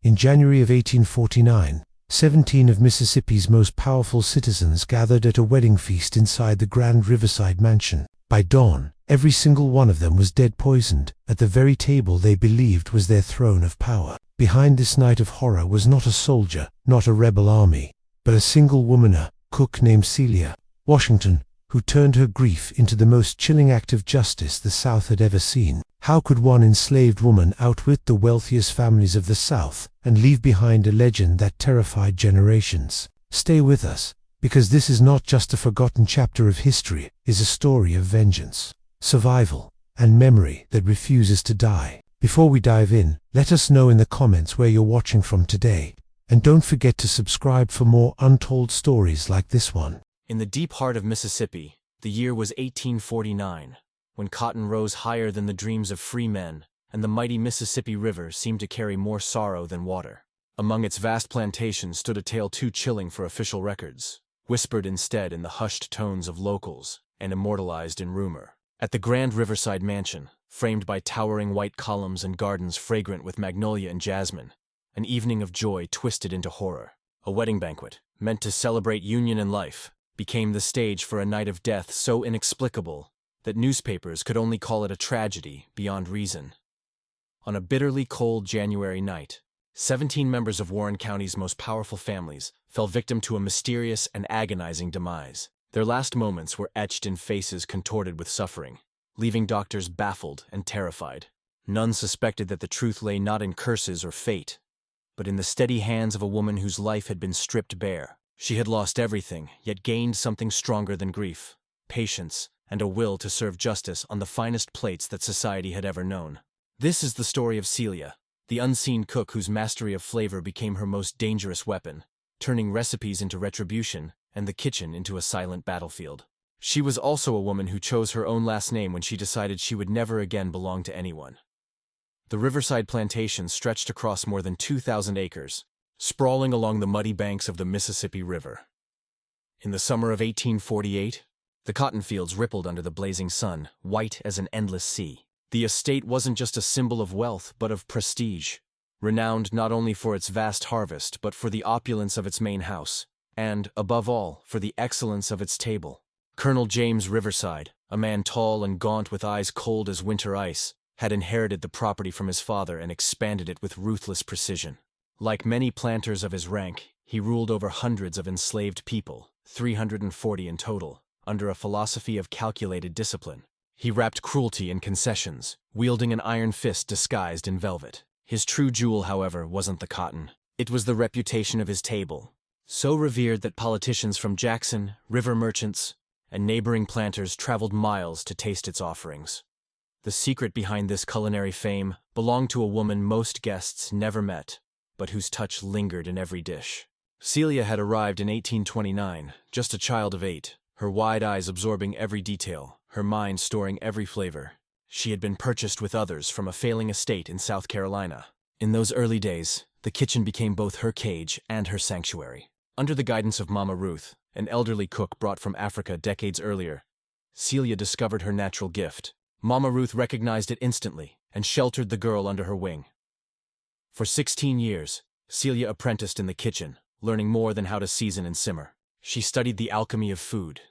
In January of 1849, 17 of Mississippi's most powerful citizens gathered at a wedding feast inside the grand riverside mansion. By dawn, every single one of them was dead poisoned, at the very table they believed was their throne of power. Behind this night of horror was not a soldier, not a rebel army, but a single woman, a cook named Celia Washington, who turned her grief into the most chilling act of justice the South had ever seen. How could one enslaved woman outwit the wealthiest families of the South and leave behind a legend that terrified generations? Stay with us, because this is not just a forgotten chapter of history, it is a story of vengeance, survival, and memory that refuses to die. Before we dive in, let us know in the comments where you're watching from today, and don't forget to subscribe for more untold stories like this one. In the deep heart of Mississippi, the year was 1849, when cotton rose higher than the dreams of free men, and the mighty Mississippi River seemed to carry more sorrow than water. Among its vast plantations stood a tale too chilling for official records, whispered instead in the hushed tones of locals and immortalized in rumor. At the grand riverside mansion, framed by towering white columns and gardens fragrant with magnolia and jasmine, an evening of joy twisted into horror. A wedding banquet, meant to celebrate union and life, became the stage for a night of death so inexplicable that newspapers could only call it a tragedy beyond reason. On a bitterly cold January night, 17 members of Warren County's most powerful families fell victim to a mysterious and agonizing demise. Their last moments were etched in faces contorted with suffering, leaving doctors baffled and terrified. None suspected that the truth lay not in curses or fate, but in the steady hands of a woman whose life had been stripped bare. She had lost everything, yet gained something stronger than grief: patience and a will to serve justice on the finest plates that society had ever known. This is the story of Celia, the unseen cook whose mastery of flavor became her most dangerous weapon, turning recipes into retribution and the kitchen into a silent battlefield. She was also a woman who chose her own last name when she decided she would never again belong to anyone. The riverside plantation stretched across more than 2,000 acres, sprawling along the muddy banks of the Mississippi River. In the summer of 1848, the cotton fields rippled under the blazing sun, white as an endless sea. The estate wasn't just a symbol of wealth, but of prestige, renowned not only for its vast harvest, but for the opulence of its main house, and, above all, for the excellence of its table. Colonel James Riverside, a man tall and gaunt with eyes cold as winter ice, had inherited the property from his father and expanded it with ruthless precision. Like many planters of his rank, he ruled over hundreds of enslaved people, 340 in total, under a philosophy of calculated discipline. He wrapped cruelty in concessions, wielding an iron fist disguised in velvet. His true jewel, however, wasn't the cotton. It was the reputation of his table, so revered that politicians from Jackson, river merchants, and neighboring planters traveled miles to taste its offerings. The secret behind this culinary fame belonged to a woman most guests never met, but whose touch lingered in every dish. Celia had arrived in 1829, just a child of 8, her wide eyes absorbing every detail, her mind storing every flavor. She had been purchased with others from a failing estate in South Carolina. In those early days, the kitchen became both her cage and her sanctuary. Under the guidance of Mama Ruth, an elderly cook brought from Africa decades earlier, Celia discovered her natural gift. Mama Ruth recognized it instantly and sheltered the girl under her wing. For 16 years, Celia apprenticed in the kitchen, learning more than how to season and simmer. She studied the alchemy of food,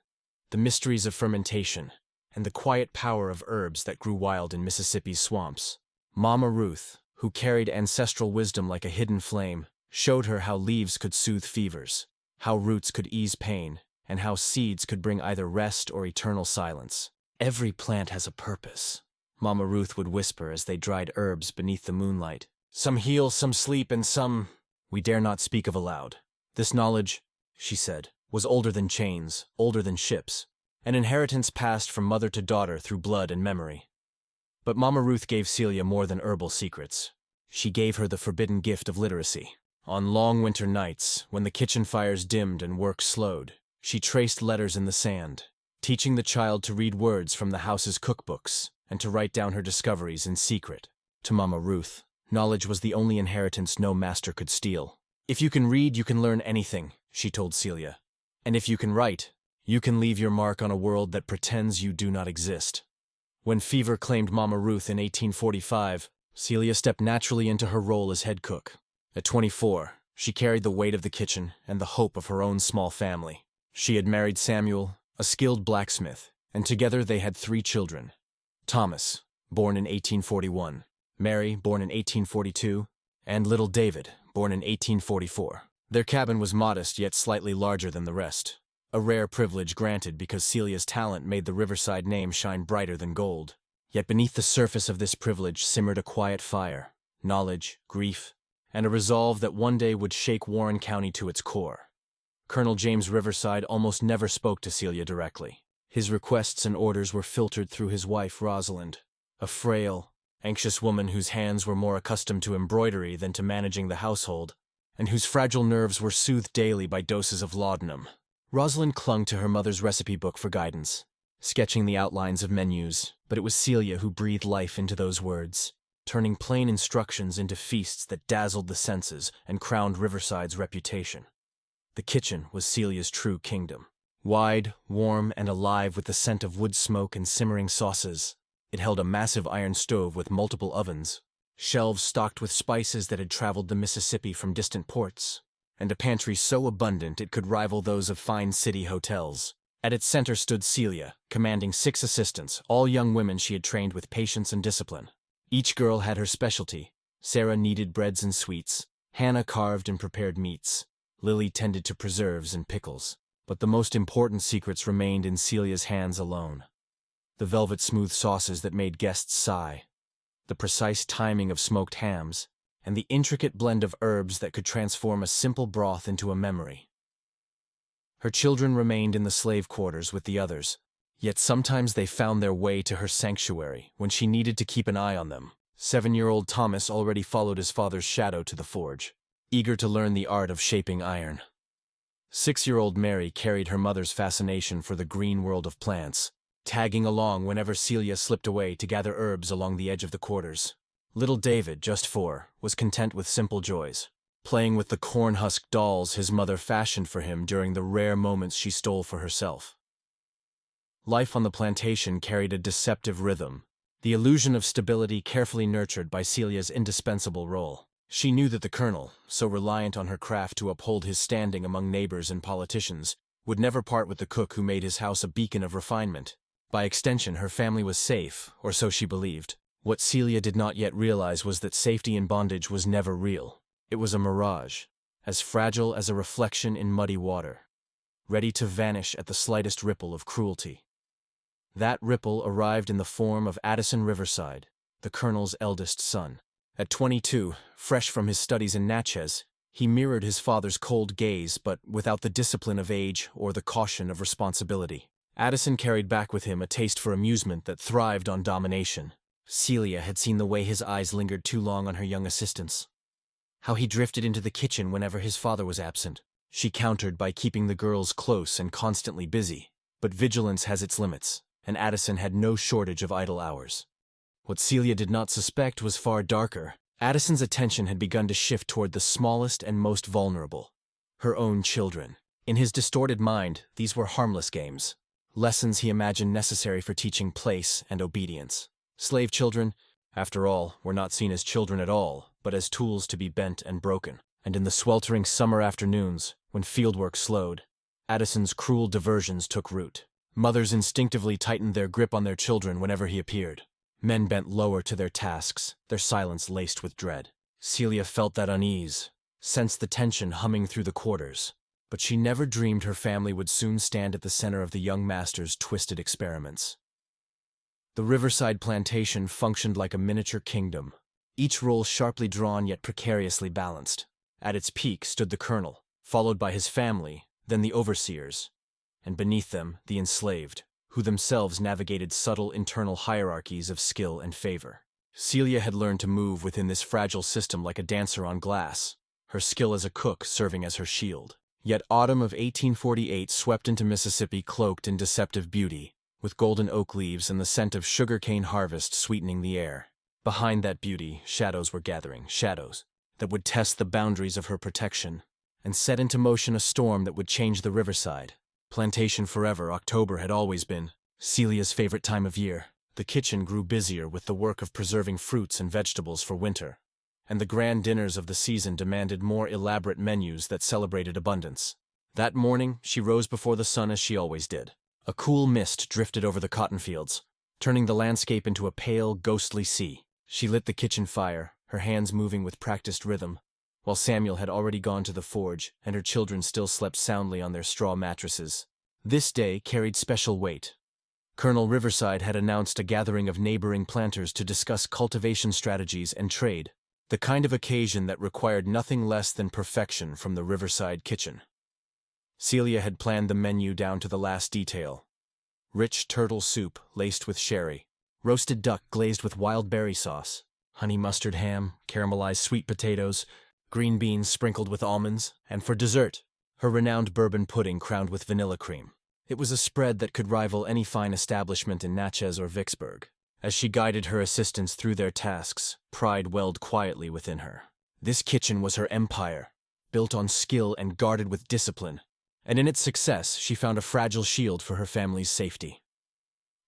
the mysteries of fermentation, and the quiet power of herbs that grew wild in Mississippi's swamps. Mama Ruth, who carried ancestral wisdom like a hidden flame, showed her how leaves could soothe fevers, how roots could ease pain, and how seeds could bring either rest or eternal silence. "Every plant has a purpose," Mama Ruth would whisper as they dried herbs beneath the moonlight. "Some heal, some sleep, and some we dare not speak of aloud." This knowledge, she said, was older than chains, older than ships, an inheritance passed from mother to daughter through blood and memory. But Mama Ruth gave Celia more than herbal secrets. She gave her the forbidden gift of literacy. On long winter nights, when the kitchen fires dimmed and work slowed, she traced letters in the sand, teaching the child to read words from the house's cookbooks and to write down her discoveries in secret. To Mama Ruth, knowledge was the only inheritance no master could steal. "If you can read, you can learn anything," she told Celia. "And if you can write, you can leave your mark on a world that pretends you do not exist." When fever claimed Mama Ruth in 1845, Celia stepped naturally into her role as head cook. At 24, she carried the weight of the kitchen and the hope of her own small family. She had married Samuel, a skilled blacksmith, and together they had 3 children. Thomas, born in 1841, Mary, born in 1842, and little David, born in 1844. Their cabin was modest yet slightly larger than the rest, a rare privilege granted because Celia's talent made the Riverside name shine brighter than gold. Yet beneath the surface of this privilege simmered a quiet fire, knowledge, grief, and a resolve that one day would shake Warren County to its core. Colonel James Riverside almost never spoke to Celia directly. His requests and orders were filtered through his wife, Rosalind, a frail, anxious woman whose hands were more accustomed to embroidery than to managing the household, and whose fragile nerves were soothed daily by doses of laudanum. Rosalind clung to her mother's recipe book for guidance, sketching the outlines of menus, but it was Celia who breathed life into those words, turning plain instructions into feasts that dazzled the senses and crowned Riverside's reputation. The kitchen was Celia's true kingdom. Wide, warm, and alive with the scent of wood smoke and simmering sauces, it held a massive iron stove with multiple ovens, shelves stocked with spices that had traveled the Mississippi from distant ports, and a pantry so abundant it could rival those of fine city hotels. At its center stood Celia, commanding 6 assistants, all young women she had trained with patience and discipline. Each girl had her specialty. Sarah kneaded breads and sweets, Hannah carved and prepared meats, Lily tended to preserves and pickles. But the most important secrets remained in Celia's hands alone. The velvet-smooth sauces that made guests sigh, the precise timing of smoked hams, and the intricate blend of herbs that could transform a simple broth into a memory. Her children remained in the slave quarters with the others, yet sometimes they found their way to her sanctuary when she needed to keep an eye on them. 7-year-old Thomas already followed his father's shadow to the forge, eager to learn the art of shaping iron. 6-year-old Mary carried her mother's fascination for the green world of plants, tagging along whenever Celia slipped away to gather herbs along the edge of the quarters. Little David, just 4, was content with simple joys, playing with the corn-husk dolls his mother fashioned for him during the rare moments she stole for herself. Life on the plantation carried a deceptive rhythm, the illusion of stability carefully nurtured by Celia's indispensable role. She knew that the colonel, so reliant on her craft to uphold his standing among neighbors and politicians, would never part with the cook who made his house a beacon of refinement. By extension, her family was safe, or so she believed. What Celia did not yet realize was that safety in bondage was never real. It was a mirage, as fragile as a reflection in muddy water, ready to vanish at the slightest ripple of cruelty. That ripple arrived in the form of Addison Riverside, the colonel's eldest son. At 22, fresh from his studies in Natchez, he mirrored his father's cold gaze but without the discipline of age or the caution of responsibility. Addison carried back with him a taste for amusement that thrived on domination. Celia had seen the way his eyes lingered too long on her young assistants, how he drifted into the kitchen whenever his father was absent. She countered by keeping the girls close and constantly busy. But vigilance has its limits, and Addison had no shortage of idle hours. What Celia did not suspect was far darker. Addison's attention had begun to shift toward the smallest and most vulnerable, her own children. In his distorted mind, these were harmless games, lessons he imagined necessary for teaching place and obedience. Slave children, after all, were not seen as children at all, but as tools to be bent and broken. And in the sweltering summer afternoons, when fieldwork slowed, Addison's cruel diversions took root. Mothers instinctively tightened their grip on their children whenever he appeared. Men bent lower to their tasks, their silence laced with dread. Celia felt that unease, sensed the tension humming through the quarters, but she never dreamed her family would soon stand at the center of the young master's twisted experiments. The Riverside plantation functioned like a miniature kingdom, each role sharply drawn yet precariously balanced. At its peak stood the colonel, followed by his family, then the overseers, and beneath them the enslaved, who themselves navigated subtle internal hierarchies of skill and favor. Celia had learned to move within this fragile system like a dancer on glass, her skill as a cook serving as her shield. Yet autumn of 1848 swept into Mississippi cloaked in deceptive beauty, with golden oak leaves and the scent of sugarcane harvest sweetening the air. Behind that beauty, shadows were gathering, shadows that would test the boundaries of her protection and set into motion a storm that would change the Riverside. Plantation forever, October had always been Celia's favorite time of year. The kitchen grew busier with the work of preserving fruits and vegetables for winter. and the grand dinners of the season demanded more elaborate menus that celebrated abundance. That morning, she rose before the sun as she always did. A cool mist drifted over the cotton fields, turning the landscape into a pale, ghostly sea. She lit the kitchen fire, her hands moving with practiced rhythm, while Samuel had already gone to the forge and her children still slept soundly on their straw mattresses. This day carried special weight. Colonel Riverside had announced a gathering of neighboring planters to discuss cultivation strategies and trade, the kind of occasion that required nothing less than perfection from the Riverside kitchen. Celia had planned the menu down to the last detail. Rich turtle soup laced with sherry, roasted duck glazed with wild berry sauce, honey mustard ham, caramelized sweet potatoes, green beans sprinkled with almonds, and for dessert, her renowned bourbon pudding crowned with vanilla cream. It was a spread that could rival any fine establishment in Natchez or Vicksburg. As she guided her assistants through their tasks, pride welled quietly within her. This kitchen was her empire, built on skill and guarded with discipline, and in its success she found a fragile shield for her family's safety.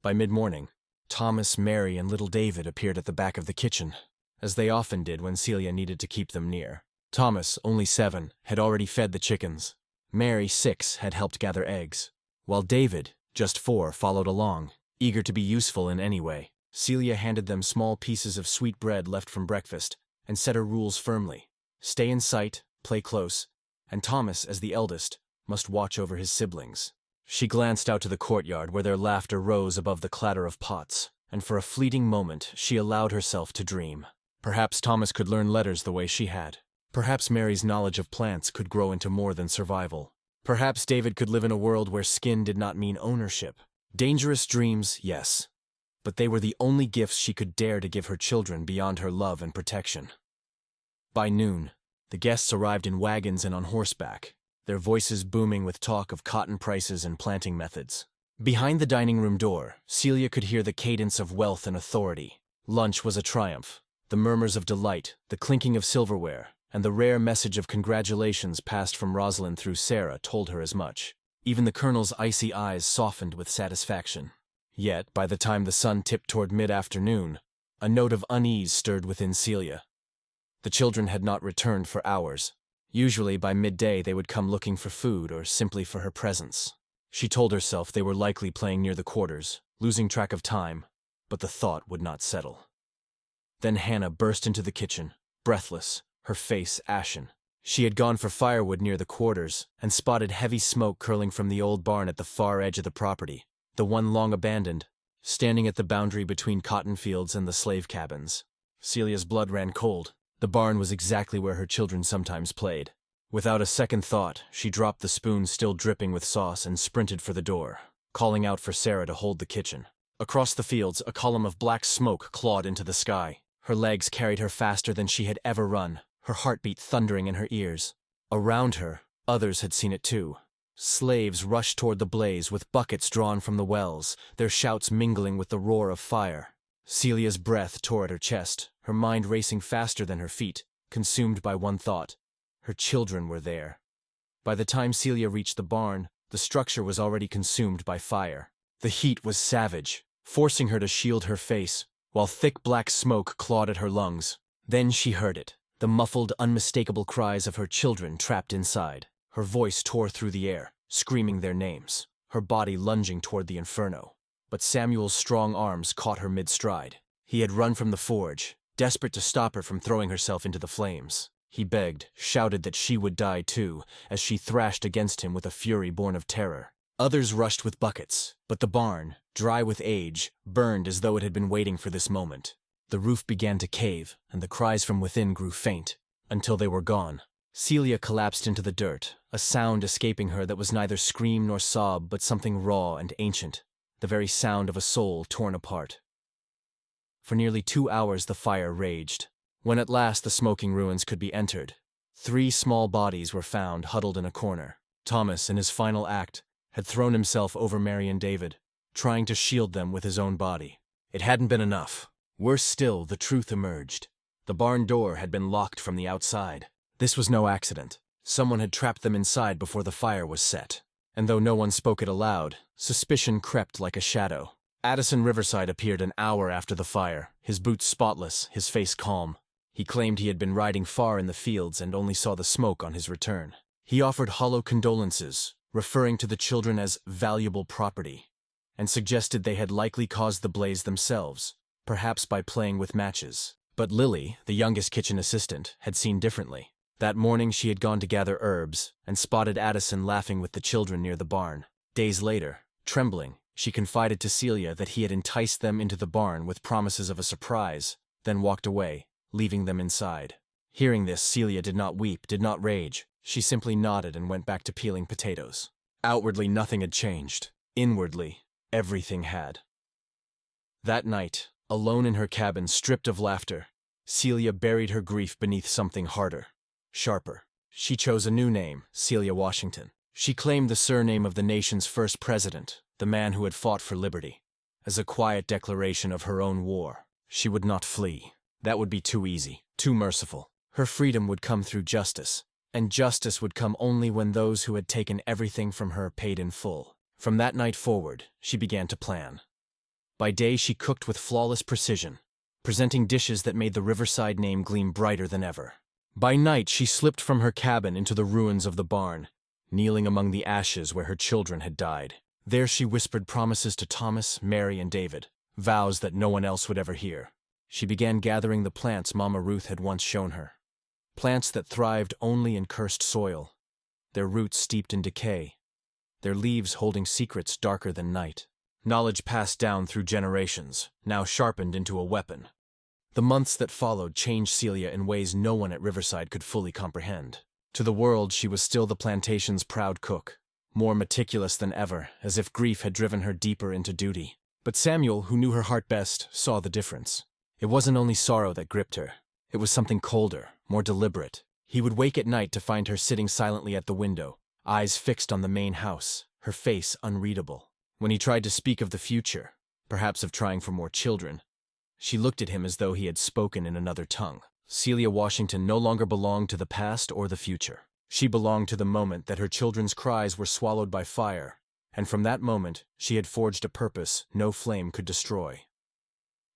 By mid-morning, Thomas, Mary, and little David appeared at the back of the kitchen, as they often did when Celia needed to keep them near. Thomas, only 7, had already fed the chickens. Mary, 6, had helped gather eggs, while David, just 4, followed along, eager to be useful in any way. Celia handed them small pieces of sweet bread left from breakfast and set her rules firmly. Stay in sight, play close, and Thomas, as the eldest, must watch over his siblings. She glanced out to the courtyard where their laughter rose above the clatter of pots, and for a fleeting moment she allowed herself to dream. Perhaps Thomas could learn letters the way she had. Perhaps Mary's knowledge of plants could grow into more than survival. Perhaps David could live in a world where skin did not mean ownership. Dangerous dreams, yes, but they were the only gifts she could dare to give her children beyond her love and protection. By noon, the guests arrived in wagons and on horseback, their voices booming with talk of cotton prices and planting methods. Behind the dining room door, Celia could hear the cadence of wealth and authority. Lunch was a triumph. The murmurs of delight, the clinking of silverware, and the rare message of congratulations passed from Rosalind through Sarah told her as much. Even the Colonel's icy eyes softened with satisfaction. Yet, by the time the sun tipped toward mid-afternoon, a note of unease stirred within Celia. The children had not returned for hours. Usually by midday they would come looking for food or simply for her presence. She told herself they were likely playing near the quarters, losing track of time, but the thought would not settle. Then Hannah burst into the kitchen, breathless, her face ashen. She had gone for firewood near the quarters and spotted heavy smoke curling from the old barn at the far edge of the property, the one long abandoned, standing at the boundary between cotton fields and the slave cabins. Celia's blood ran cold. The barn was exactly where her children sometimes played. Without a second thought, she dropped the spoon still dripping with sauce and sprinted for the door, calling out for Sarah to hold the kitchen. Across the fields, a column of black smoke clawed into the sky. Her legs carried her faster than she had ever run, her heartbeat thundering in her ears. Around her, others had seen it too. Slaves rushed toward the blaze with buckets drawn from the wells, their shouts mingling with the roar of fire. Celia's breath tore at her chest, her mind racing faster than her feet, consumed by one thought. Her children were there. By the time Celia reached the barn, the structure was already consumed by fire. The heat was savage, forcing her to shield her face, while thick black smoke clawed at her lungs. Then she heard it, the muffled, unmistakable cries of her children trapped inside. Her voice tore through the air, screaming their names, her body lunging toward the inferno. But Samuel's strong arms caught her mid-stride. He had run from the forge, desperate to stop her from throwing herself into the flames. He begged, shouted that she would die too, as she thrashed against him with a fury born of terror. Others rushed with buckets, but the barn, dry with age, burned as though it had been waiting for this moment. The roof began to cave, and the cries from within grew faint, until they were gone. Celia collapsed into the dirt, a sound escaping her that was neither scream nor sob but something raw and ancient, the very sound of a soul torn apart. For nearly 2 hours the fire raged. When at last the smoking ruins could be entered, 3 small bodies were found huddled in a corner. Thomas, in his final act, had thrown himself over Mary and David, trying to shield them with his own body. It hadn't been enough. Worse still, the truth emerged. The barn door had been locked from the outside. This was no accident. Someone had trapped them inside before the fire was set. And though no one spoke it aloud, suspicion crept like a shadow. Addison Riverside appeared an hour after the fire, his boots spotless, his face calm. He claimed he had been riding far in the fields and only saw the smoke on his return. He offered hollow condolences, referring to the children as valuable property, and suggested they had likely caused the blaze themselves, perhaps by playing with matches. But Lily, the youngest kitchen assistant, had seen differently. That morning she had gone to gather herbs and spotted Addison laughing with the children near the barn. Days later, trembling, she confided to Celia that he had enticed them into the barn with promises of a surprise, then walked away, leaving them inside. Hearing this, Celia did not weep, did not rage. She simply nodded and went back to peeling potatoes. Outwardly, nothing had changed. Inwardly, everything had. That night, alone in her cabin, stripped of laughter, Celia buried her grief beneath something harder, sharper. She chose a new name, Celia Washington. She claimed the surname of the nation's first president, the man who had fought for liberty, as a quiet declaration of her own war. She would not flee. That would be too easy, too merciful. Her freedom would come through justice, and justice would come only when those who had taken everything from her paid in full. From that night forward, she began to plan. By day she cooked with flawless precision, presenting dishes that made the Riverside name gleam brighter than ever. By night she slipped from her cabin into the ruins of the barn, kneeling among the ashes where her children had died. There she whispered promises to Thomas, Mary, and David, vows that no one else would ever hear. She began gathering the plants Mama Ruth had once shown her. Plants that thrived only in cursed soil, their roots steeped in decay, their leaves holding secrets darker than night. Knowledge passed down through generations, now sharpened into a weapon. The months that followed changed Celia in ways no one at Riverside could fully comprehend. To the world, she was still the plantation's proud cook, more meticulous than ever, as if grief had driven her deeper into duty. But Samuel, who knew her heart best, saw the difference. It wasn't only sorrow that gripped her. It was something colder, more deliberate. He would wake at night to find her sitting silently at the window, eyes fixed on the main house, her face unreadable. When he tried to speak of the future, perhaps of trying for more children, she looked at him as though he had spoken in another tongue. Celia Washington no longer belonged to the past or the future. She belonged to the moment that her children's cries were swallowed by fire, and from that moment she had forged a purpose no flame could destroy.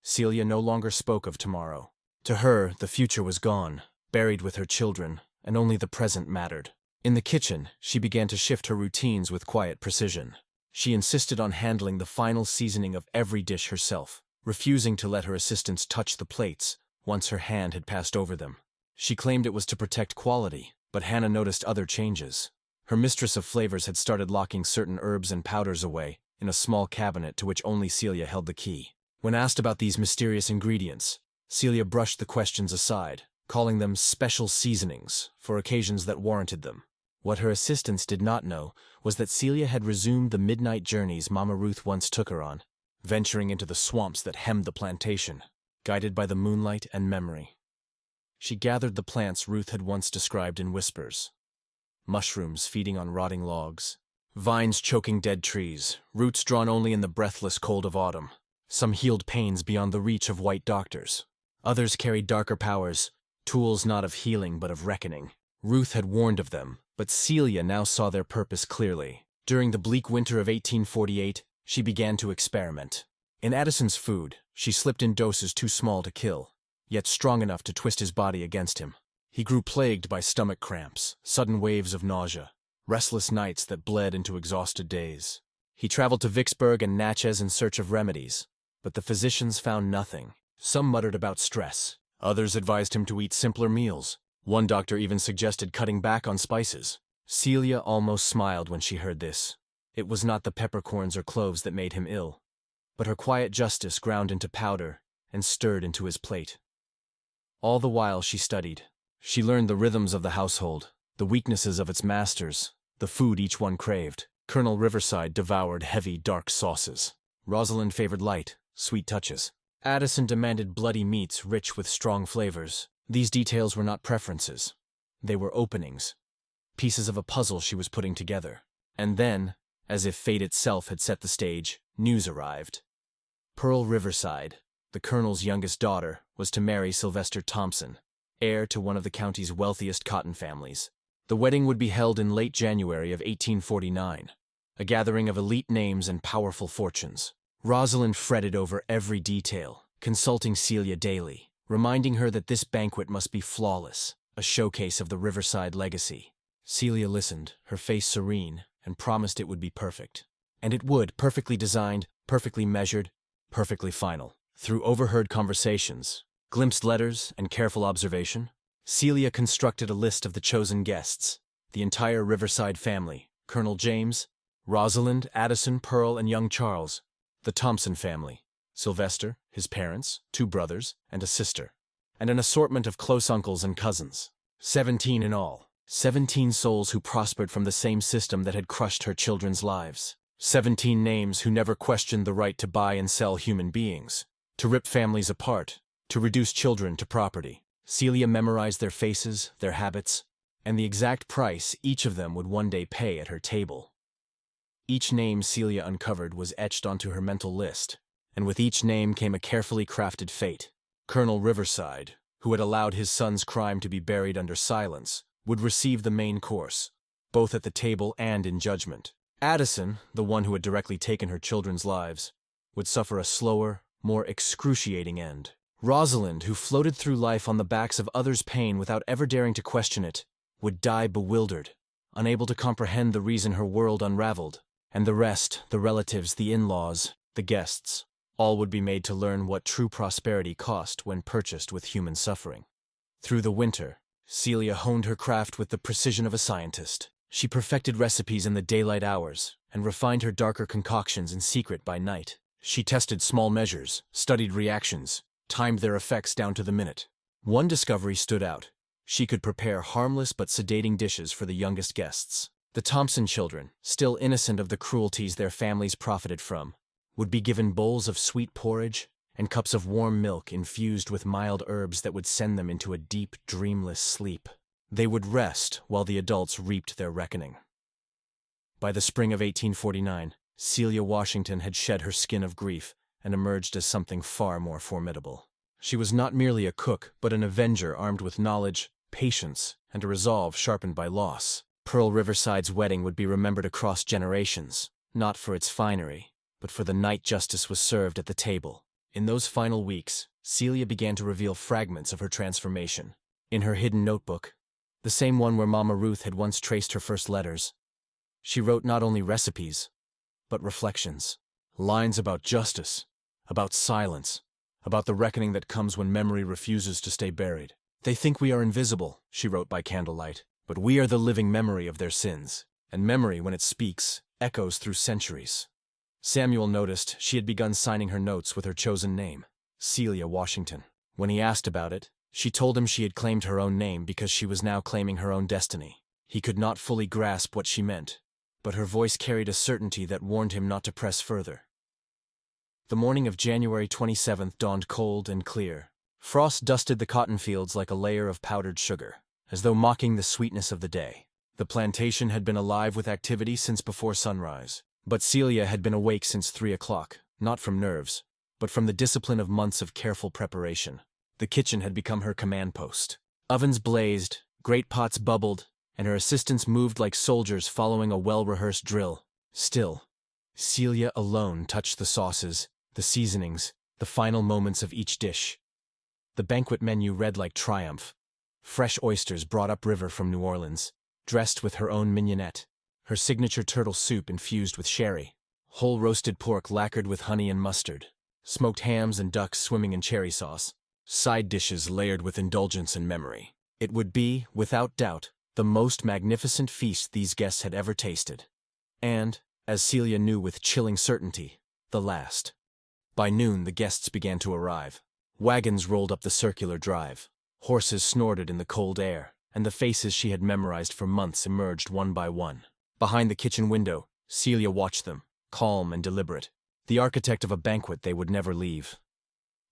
Celia no longer spoke of tomorrow. To her, the future was gone, buried with her children, and only the present mattered. In the kitchen, she began to shift her routines with quiet precision. She insisted on handling the final seasoning of every dish herself, refusing to let her assistants touch the plates once her hand had passed over them. She claimed it was to protect quality, but Hannah noticed other changes. Her mistress of flavors had started locking certain herbs and powders away in a small cabinet to which only Celia held the key. When asked about these mysterious ingredients, Celia brushed the questions aside, calling them special seasonings for occasions that warranted them. What her assistants did not know was that Celia had resumed the midnight journeys Mama Ruth once took her on, venturing into the swamps that hemmed the plantation, guided by the moonlight and memory. She gathered the plants Ruth had once described in whispers. Mushrooms feeding on rotting logs, vines choking dead trees, roots drawn only in the breathless cold of autumn. Some healed pains beyond the reach of white doctors. Others carried darker powers, tools not of healing but of reckoning. Ruth had warned of them, but Celia now saw their purpose clearly. During the bleak winter of 1848, she began to experiment. In Addison's food, she slipped in doses too small to kill, yet strong enough to twist his body against him. He grew plagued by stomach cramps, sudden waves of nausea, restless nights that bled into exhausted days. He traveled to Vicksburg and Natchez in search of remedies, but the physicians found nothing. Some muttered about stress. Others advised him to eat simpler meals. One doctor even suggested cutting back on spices. Celia almost smiled when she heard this. It was not the peppercorns or cloves that made him ill, but her quiet justice ground into powder and stirred into his plate. All the while she studied. She learned the rhythms of the household, the weaknesses of its masters, the food each one craved. Colonel Riverside devoured heavy, dark sauces. Rosalind favored light, sweet touches. Addison demanded bloody meats rich with strong flavors. These details were not preferences. They were openings, pieces of a puzzle she was putting together. And then, as if fate itself had set the stage, news arrived. Pearl Riverside, the colonel's youngest daughter, was to marry Sylvester Thompson, heir to one of the county's wealthiest cotton families. The wedding would be held in late January of 1849, a gathering of elite names and powerful fortunes. Rosalind fretted over every detail, consulting Celia daily, reminding her that this banquet must be flawless, a showcase of the Riverside legacy. Celia listened, her face serene, and promised it would be perfect. And it would, perfectly designed, perfectly measured, perfectly final. Through overheard conversations, glimpsed letters, and careful observation, Celia constructed a list of the chosen guests, the entire Riverside family, Colonel James, Rosalind, Addison, Pearl, and young Charles, the Thompson family, Sylvester, his parents, 2 brothers, and a sister, and an assortment of close uncles and cousins. 17 in all. 17 souls who prospered from the same system that had crushed her children's lives. 17 names who never questioned the right to buy and sell human beings, to rip families apart, to reduce children to property. Celia memorized their faces, their habits, and the exact price each of them would one day pay at her table. Each name Celia uncovered was etched onto her mental list, and with each name came a carefully crafted fate. Colonel Riverside, who had allowed his son's crime to be buried under silence, would receive the main course, both at the table and in judgment. Addison, the one who had directly taken her children's lives, would suffer a slower, more excruciating end. Rosalind, who floated through life on the backs of others' pain without ever daring to question it, would die bewildered, unable to comprehend the reason her world unraveled. And the rest, the relatives, the in-laws, the guests, all would be made to learn what true prosperity cost when purchased with human suffering. Through the winter, Celia honed her craft with the precision of a scientist. She perfected recipes in the daylight hours and refined her darker concoctions in secret by night. She tested small measures, studied reactions, timed their effects down to the minute. One discovery stood out. She could prepare harmless but sedating dishes for the youngest guests. The Thompson children, still innocent of the cruelties their families profited from, would be given bowls of sweet porridge and cups of warm milk infused with mild herbs that would send them into a deep, dreamless sleep. They would rest while the adults reaped their reckoning. By the spring of 1849, Celia Washington had shed her skin of grief and emerged as something far more formidable. She was not merely a cook, but an avenger armed with knowledge, patience, and a resolve sharpened by loss. Pearl Riverside's wedding would be remembered across generations, not for its finery, but for the night justice was served at the table. In those final weeks, Celia began to reveal fragments of her transformation. In her hidden notebook, the same one where Mama Ruth had once traced her first letters, she wrote not only recipes, but reflections. Lines about justice, about silence, about the reckoning that comes when memory refuses to stay buried. "They think we are invisible," she wrote by candlelight, "but we are the living memory of their sins, and memory, when it speaks, echoes through centuries." Samuel noticed she had begun signing her notes with her chosen name, Celia Washington. When he asked about it, she told him she had claimed her own name because she was now claiming her own destiny. He could not fully grasp what she meant, but her voice carried a certainty that warned him not to press further. The morning of January 27th dawned cold and clear. Frost dusted the cotton fields like a layer of powdered sugar, as though mocking the sweetness of the day. The plantation had been alive with activity since before sunrise, but Celia had been awake since 3 o'clock, not from nerves, but from the discipline of months of careful preparation. The kitchen had become her command post. Ovens blazed, great pots bubbled, and her assistants moved like soldiers following a well-rehearsed drill. Still, Celia alone touched the sauces, the seasonings, the final moments of each dish. The banquet menu read like triumph. Fresh oysters brought upriver from New Orleans, dressed with her own mignonette, her signature turtle soup infused with sherry, whole roasted pork lacquered with honey and mustard, smoked hams and ducks swimming in cherry sauce, side dishes layered with indulgence and memory. It would be, without doubt, the most magnificent feast these guests had ever tasted. And, as Celia knew with chilling certainty, the last. By noon the guests began to arrive. Wagons rolled up the circular drive. Horses snorted in the cold air, and the faces she had memorized for months emerged one by one. Behind the kitchen window, Celia watched them, calm and deliberate, the architect of a banquet they would never leave.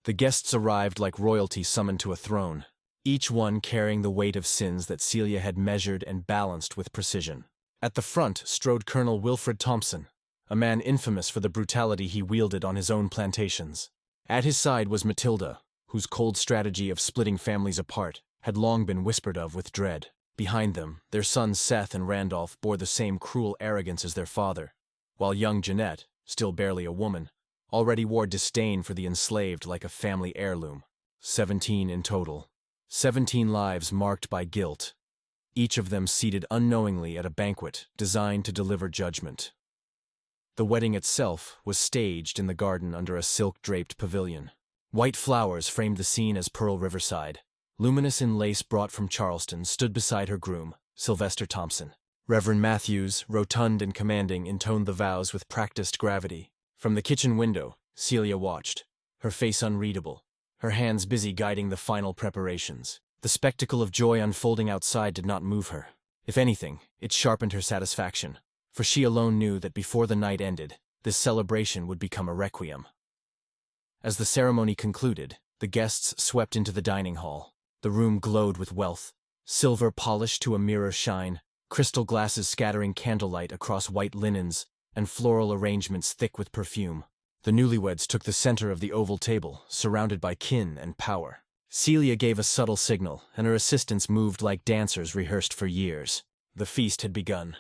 The guests arrived like royalty summoned to a throne, each one carrying the weight of sins that Celia had measured and balanced with precision. At the front strode Colonel Wilfred Thompson, a man infamous for the brutality he wielded on his own plantations. At his side was Matilda, whose cold strategy of splitting families apart had long been whispered of with dread. Behind them, their sons Seth and Randolph bore the same cruel arrogance as their father, while young Jeanette, still barely a woman, already wore disdain for the enslaved like a family heirloom. 17 in total. 17 lives marked by guilt, each of them seated unknowingly at a banquet designed to deliver judgment. The wedding itself was staged in the garden under a silk-draped pavilion. White flowers framed the scene as Pearl Riverside, luminous in lace brought from Charleston, stood beside her groom, Sylvester Thompson. Reverend Matthews, rotund and commanding, intoned the vows with practiced gravity. From the kitchen window, Celia watched, her face unreadable, her hands busy guiding the final preparations. The spectacle of joy unfolding outside did not move her. If anything, it sharpened her satisfaction, for she alone knew that before the night ended, this celebration would become a requiem. As the ceremony concluded, the guests swept into the dining hall. The room glowed with wealth, silver polished to a mirror shine, crystal glasses scattering candlelight across white linens, and floral arrangements thick with perfume. The newlyweds took the center of the oval table, surrounded by kin and power. Celia gave a subtle signal, and her assistants moved like dancers rehearsed for years. The feast had begun.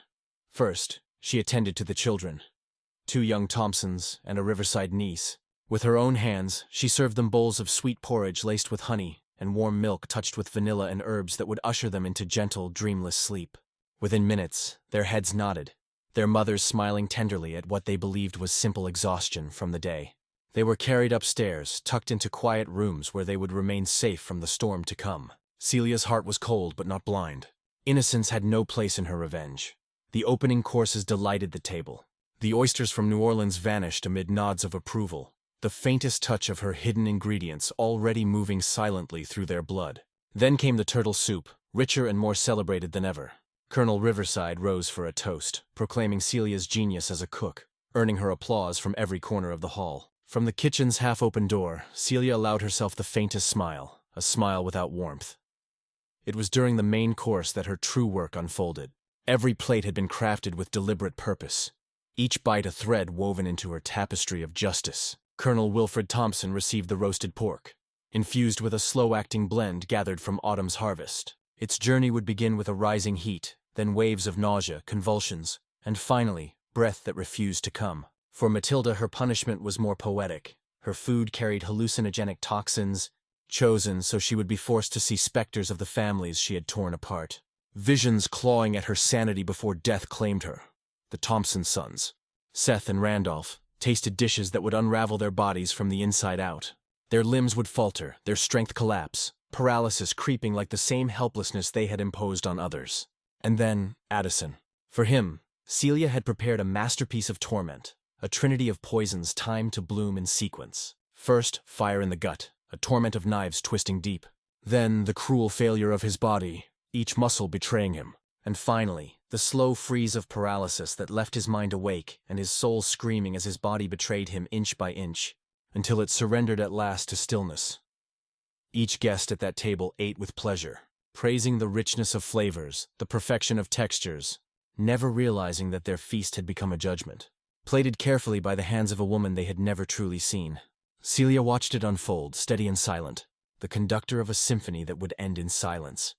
First, she attended to the children, 2 young Thompsons and a Riverside niece. With her own hands, she served them bowls of sweet porridge laced with honey and warm milk touched with vanilla and herbs that would usher them into gentle, dreamless sleep. Within minutes, their heads nodded, their mothers smiling tenderly at what they believed was simple exhaustion from the day. They were carried upstairs, tucked into quiet rooms where they would remain safe from the storm to come. Celia's heart was cold but not blind. Innocence had no place in her revenge. The opening courses delighted the table. The oysters from New Orleans vanished amid nods of approval, the faintest touch of her hidden ingredients already moving silently through their blood. Then came the turtle soup, richer and more celebrated than ever. Colonel Riverside rose for a toast, proclaiming Celia's genius as a cook, earning her applause from every corner of the hall. From the kitchen's half-open door, Celia allowed herself the faintest smile, a smile without warmth. It was during the main course that her true work unfolded. Every plate had been crafted with deliberate purpose, each bite a thread woven into her tapestry of justice. Colonel Wilfred Thompson received the roasted pork, infused with a slow-acting blend gathered from autumn's harvest. Its journey would begin with a rising heat, then waves of nausea, convulsions, and finally, breath that refused to come. For Matilda, her punishment was more poetic. Her food carried hallucinogenic toxins, chosen so she would be forced to see specters of the families she had torn apart. Visions clawing at her sanity before death claimed her. The Thompson sons, Seth and Randolph, tasted dishes that would unravel their bodies from the inside out. Their limbs would falter, their strength collapse, paralysis creeping like the same helplessness they had imposed on others. And then, Addison. For him, Celia had prepared a masterpiece of torment, a trinity of poisons timed to bloom in sequence. First, fire in the gut, a torment of knives twisting deep. Then, the cruel failure of his body, each muscle betraying him. And finally, the slow freeze of paralysis that left his mind awake and his soul screaming as his body betrayed him inch by inch, until it surrendered at last to stillness. Each guest at that table ate with pleasure, praising the richness of flavors, the perfection of textures, never realizing that their feast had become a judgment, plated carefully by the hands of a woman they had never truly seen. Celia watched it unfold, steady and silent, the conductor of a symphony that would end in silence.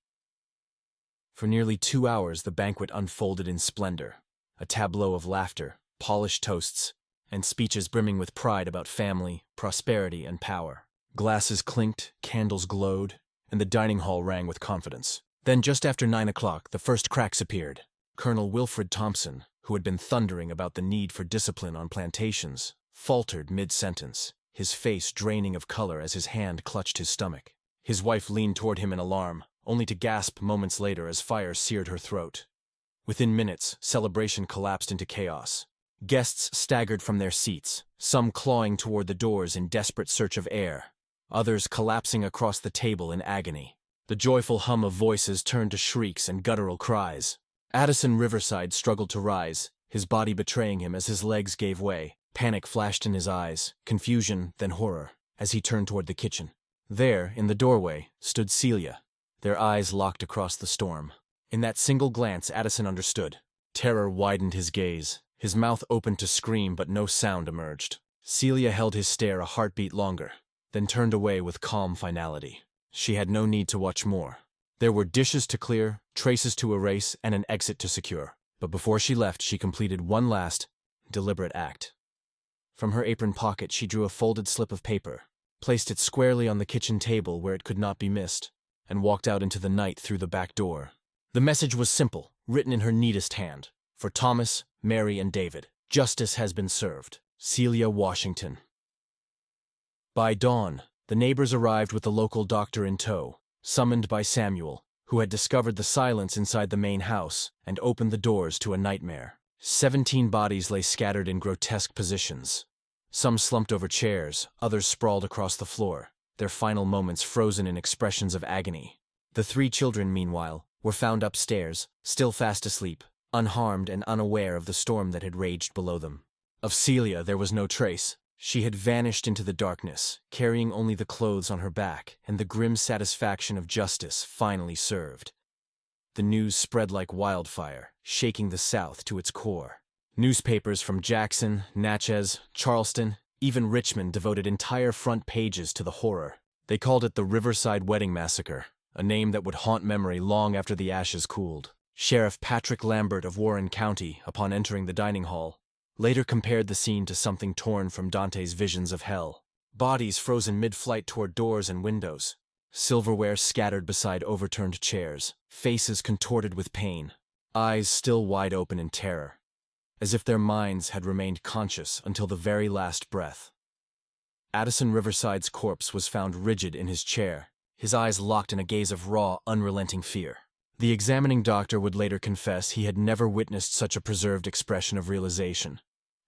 For nearly 2 hours the banquet unfolded in splendor, a tableau of laughter, polished toasts, and speeches brimming with pride about family, prosperity, and power. Glasses clinked, candles glowed, and the dining hall rang with confidence. Then just after 9 o'clock, the first cracks appeared. Colonel Wilfred Thompson, who had been thundering about the need for discipline on plantations, faltered mid-sentence, his face draining of color as his hand clutched his stomach. His wife leaned toward him in alarm, only to gasp moments later as fire seared her throat. Within minutes, celebration collapsed into chaos. Guests staggered from their seats, some clawing toward the doors in desperate search of air, others collapsing across the table in agony. The joyful hum of voices turned to shrieks and guttural cries. Addison Riverside struggled to rise, his body betraying him as his legs gave way. Panic flashed in his eyes, confusion, then horror, as he turned toward the kitchen. There, in the doorway, stood Celia, their eyes locked across the storm. In that single glance, Addison understood. Terror widened his gaze. His mouth opened to scream, but no sound emerged. Celia held his stare a heartbeat longer, then turned away with calm finality. She had no need to watch more. There were dishes to clear, traces to erase, and an exit to secure. But before she left, she completed one last, deliberate act. From her apron pocket, she drew a folded slip of paper, placed it squarely on the kitchen table where it could not be missed, and walked out into the night through the back door. The message was simple, written in her neatest hand. For Thomas, Mary, and David, justice has been served. Celia Washington. By dawn, the neighbors arrived with the local doctor in tow, summoned by Samuel, who had discovered the silence inside the main house and opened the doors to a nightmare. 17 bodies lay scattered in grotesque positions. Some slumped over chairs, others sprawled across the floor, their final moments frozen in expressions of agony. The 3 children, meanwhile, were found upstairs, still fast asleep, unharmed and unaware of the storm that had raged below them. Of Celia there was no trace. She had vanished into the darkness, carrying only the clothes on her back and the grim satisfaction of justice finally served. The news spread like wildfire, shaking the South to its core. Newspapers from Jackson, Natchez, Charleston, even Richmond devoted entire front pages to the horror. They called it the Riverside Wedding Massacre, a name that would haunt memory long after the ashes cooled. Sheriff Patrick Lambert of Warren County, upon entering the dining hall, later compared the scene to something torn from Dante's visions of hell. Bodies frozen mid-flight toward doors and windows, silverware scattered beside overturned chairs, faces contorted with pain, eyes still wide open in terror, as if their minds had remained conscious until the very last breath. Addison Riverside's corpse was found rigid in his chair, his eyes locked in a gaze of raw, unrelenting fear. The examining doctor would later confess he had never witnessed such a preserved expression of realization,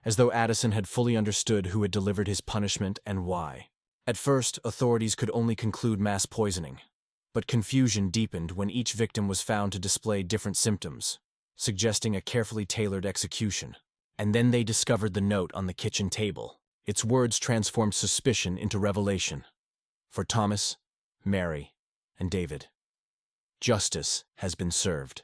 as though Addison had fully understood who had delivered his punishment and why. At first, authorities could only conclude mass poisoning, but confusion deepened when each victim was found to display different symptoms, suggesting a carefully tailored execution. And then they discovered the note on the kitchen table. Its words transformed suspicion into revelation. For Thomas, Mary, and David, justice has been served.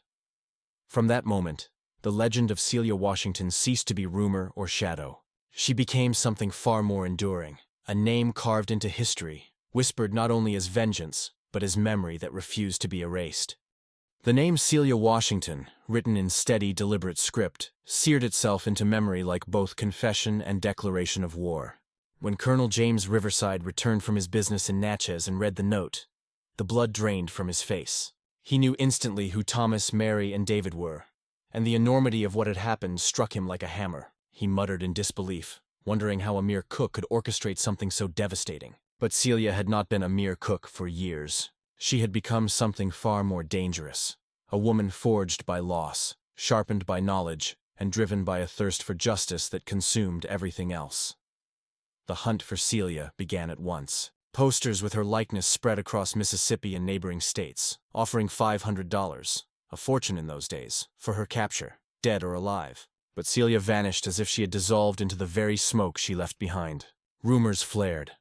From that moment, the legend of Celia Washington ceased to be rumor or shadow. She became something far more enduring, a name carved into history, whispered not only as vengeance, but as memory that refused to be erased. The name Celia Washington, written in steady, deliberate script, seared itself into memory like both confession and declaration of war. When Colonel James Riverside returned from his business in Natchez and read the note, the blood drained from his face. He knew instantly who Thomas, Mary, and David were, and the enormity of what had happened struck him like a hammer. He muttered in disbelief, wondering how a mere cook could orchestrate something so devastating. But Celia had not been a mere cook for years. She had become something far more dangerous, a woman forged by loss, sharpened by knowledge, and driven by a thirst for justice that consumed everything else. The hunt for Celia began at once. Posters with her likeness spread across Mississippi and neighboring states, offering $500, a fortune in those days, for her capture, dead or alive. But Celia vanished as if she had dissolved into the very smoke she left behind. Rumors flared.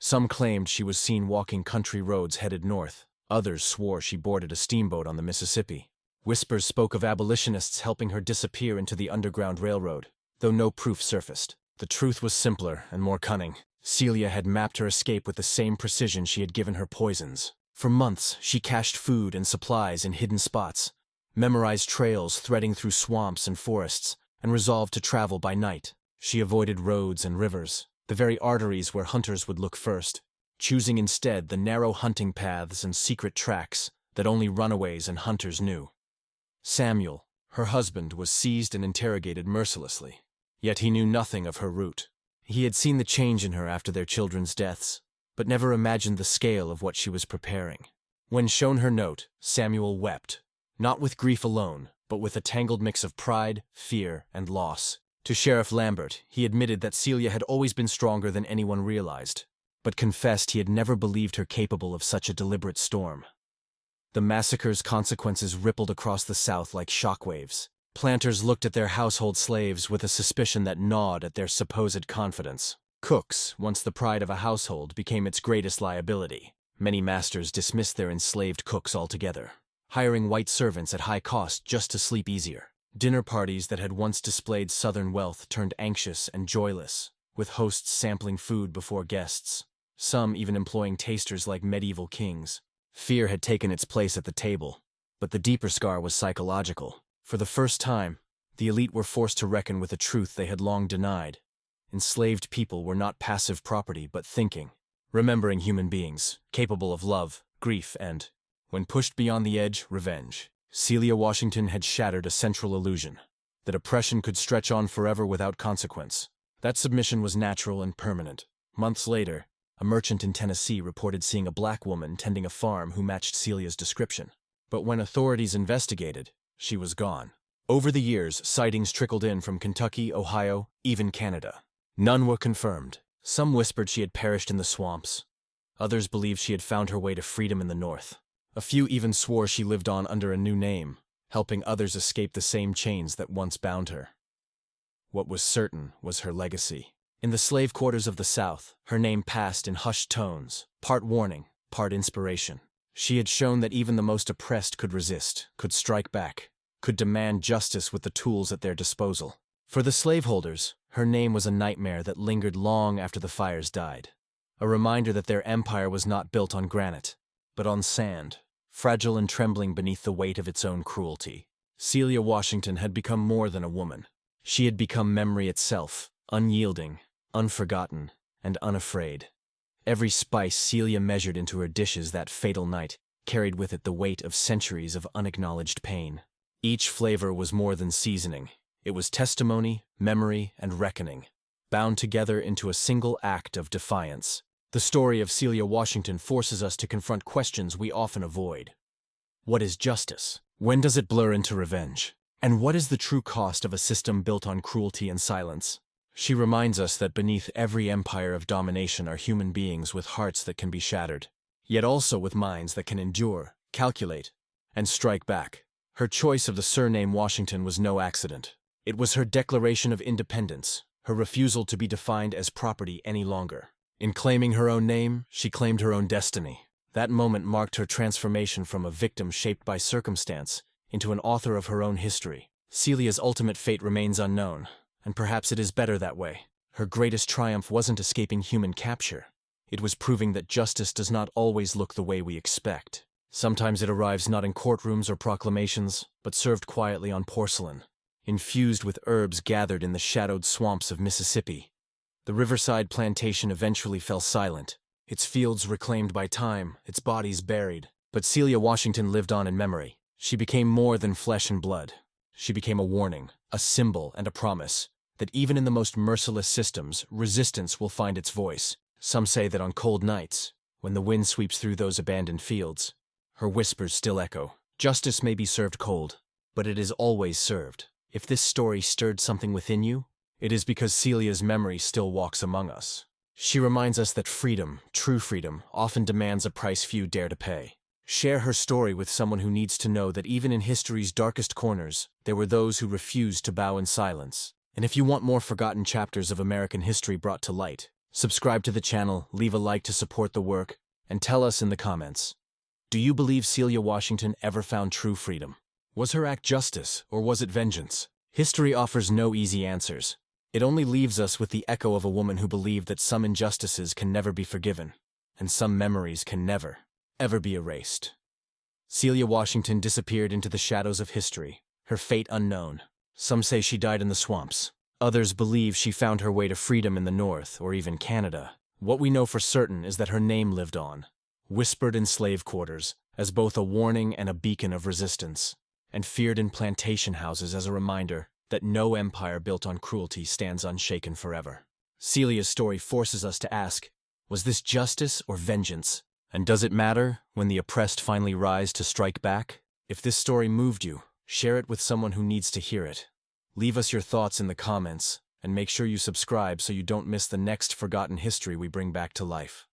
Some claimed she was seen walking country roads headed north. Others swore she boarded a steamboat on the Mississippi. Whispers spoke of abolitionists helping her disappear into the Underground Railroad, though no proof surfaced. The truth was simpler and more cunning. Celia had mapped her escape with the same precision she had given her poisons. For months, she cached food and supplies in hidden spots, memorized trails threading through swamps and forests, and resolved to travel by night. She avoided roads and rivers, the very arteries where hunters would look first, choosing instead the narrow hunting paths and secret tracks that only runaways and hunters knew. Samuel, her husband, was seized and interrogated mercilessly, yet he knew nothing of her route. He had seen the change in her after their children's deaths, but never imagined the scale of what she was preparing. When shown her note, Samuel wept, not with grief alone, but with a tangled mix of pride, fear, and loss. To Sheriff Lambert, he admitted that Celia had always been stronger than anyone realized, but confessed he had never believed her capable of such a deliberate storm. The massacre's consequences rippled across the South like shockwaves. Planters looked at their household slaves with a suspicion that gnawed at their supposed confidence. Cooks, once the pride of a household, became its greatest liability. Many masters dismissed their enslaved cooks altogether, hiring white servants at high cost just to sleep easier. Dinner parties that had once displayed Southern wealth turned anxious and joyless, with hosts sampling food before guests, some even employing tasters like medieval kings. Fear had taken its place at the table, but the deeper scar was psychological. For the first time, the elite were forced to reckon with a truth they had long denied. Enslaved people were not passive property but thinking, remembering human beings, capable of love, grief, and, when pushed beyond the edge, revenge. Celia Washington had shattered a central illusion, that oppression could stretch on forever without consequence. That submission was natural and permanent. Months later, a merchant in Tennessee reported seeing a black woman tending a farm who matched Celia's description. But when authorities investigated, she was gone. Over the years, sightings trickled in from Kentucky, Ohio, even Canada. None were confirmed. Some whispered she had perished in the swamps. Others believed she had found her way to freedom in the north. A few even swore she lived on under a new name, helping others escape the same chains that once bound her. What was certain was her legacy. In the slave quarters of the South, her name passed in hushed tones, part warning, part inspiration. She had shown that even the most oppressed could resist, could strike back, could demand justice with the tools at their disposal. For the slaveholders, her name was a nightmare that lingered long after the fires died. A reminder that their empire was not built on granite, but on sand, fragile and trembling beneath the weight of its own cruelty. Celia Washington had become more than a woman. She had become memory itself, unyielding, unforgotten, and unafraid. Every spice Celia measured into her dishes that fatal night carried with it the weight of centuries of unacknowledged pain. Each flavor was more than seasoning. It was testimony, memory, and reckoning, bound together into a single act of defiance. The story of Celia Washington forces us to confront questions we often avoid. What is justice? When does it blur into revenge? And what is the true cost of a system built on cruelty and silence? She reminds us that beneath every empire of domination are human beings with hearts that can be shattered, yet also with minds that can endure, calculate, and strike back. Her choice of the surname Washington was no accident. It was her declaration of independence, her refusal to be defined as property any longer. In claiming her own name, she claimed her own destiny. That moment marked her transformation from a victim shaped by circumstance into an author of her own history. Celia's ultimate fate remains unknown, and perhaps it is better that way. Her greatest triumph wasn't escaping human capture. It was proving that justice does not always look the way we expect. Sometimes it arrives not in courtrooms or proclamations, but served quietly on porcelain, infused with herbs gathered in the shadowed swamps of Mississippi. The riverside plantation eventually fell silent, its fields reclaimed by time, its bodies buried. But Celia Washington lived on in memory. She became more than flesh and blood. She became a warning, a symbol, and a promise that even in the most merciless systems, resistance will find its voice. Some say that on cold nights, when the wind sweeps through those abandoned fields, her whispers still echo. Justice may be served cold, but it is always served. If this story stirred something within you, it is because Celia's memory still walks among us. She reminds us that freedom, true freedom, often demands a price few dare to pay. Share her story with someone who needs to know that even in history's darkest corners, there were those who refused to bow in silence. And if you want more forgotten chapters of American history brought to light, subscribe to the channel, leave a like to support the work, and tell us in the comments. Do you believe Celia Washington ever found true freedom? Was her act justice, or was it vengeance? History offers no easy answers. It only leaves us with the echo of a woman who believed that some injustices can never be forgiven, and some memories can never, ever be erased. Celia Washington disappeared into the shadows of history, her fate unknown. Some say she died in the swamps. Others believe she found her way to freedom in the North, or even Canada. What we know for certain is that her name lived on, whispered in slave quarters, as both a warning and a beacon of resistance, and feared in plantation houses as a reminder that no empire built on cruelty stands unshaken forever. Celia's story forces us to ask, was this justice or vengeance? And does it matter when the oppressed finally rise to strike back? If this story moved you, share it with someone who needs to hear it. Leave us your thoughts in the comments, and make sure you subscribe so you don't miss the next forgotten history we bring back to life.